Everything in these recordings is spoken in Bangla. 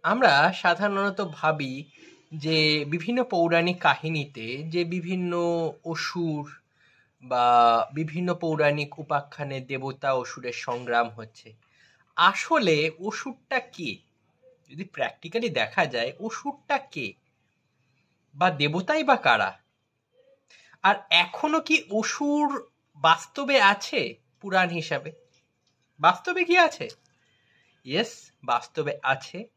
আমরা সাধারণত ভাবি যে বিভিন্ন পৌরাণিক কাহিনীতে যে বিভিন্ন অসুর বা বিভিন্ন পৌরাণিক উপাখ্যানে দেবতা অসুরের সংগ্রাম হচ্ছে। আসলে অসুরটা কে? যদি প্র্যাকটিক্যালি দেখা যায়, অসুরটা কে বা দেবতাই বা কারা? আর এখনো কি অসুর বাস্তবে আছে? পুরাণ হিসাবে বাস্তবে কি আছে? ইয়েস, বাস্তবে আছে।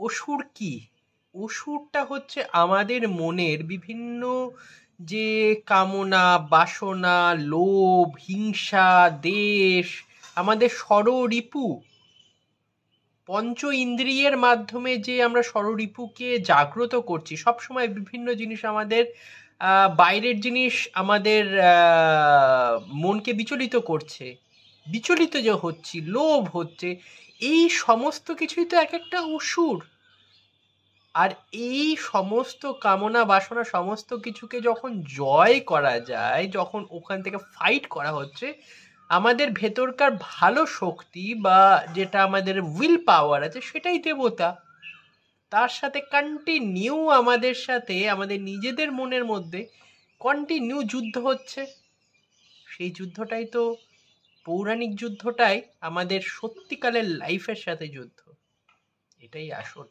অসুর কি? অসুরটা হচ্ছে আমাদের মনের বিভিন্ন যে কামনা, বাসনা, লোভ, হিংসা, দ্বেষ, আমাদের ষড়রিপু, পঞ্চ ইন্দ্রিয়ের মাধ্যমে যে আমরা ষড়রিপুকে জাগ্রত করছি সবসময়। বিভিন্ন জিনিস আমাদের বাইরের জিনিস আমাদের মনকে বিচলিত করছে, বিচলিত যে হচ্ছি, লোভ হচ্ছে, এই সমস্ত কিছুই তো এক একটা অসুর। আর এই সমস্ত কামনা বাসনা সমস্ত কিছুকে যখন জয় করা যায়, যখন ওখান থেকে ফাইট করা হচ্ছে, আমাদের ভেতরকার ভালো শক্তি বা যেটা আমাদের উইল পাওয়ার আছে সেটাই দেবতা। তার সাথে কন্টিনিউ আমাদের সাথে আমাদের নিজেদের মনের মধ্যে কন্টিনিউ যুদ্ধ হচ্ছে। সেই যুদ্ধটাই তো পৌরাণিক যুদ্ধটাই আমাদের সত্যিকালের লাইফের সাথে যুদ্ধ। এটাই আসল।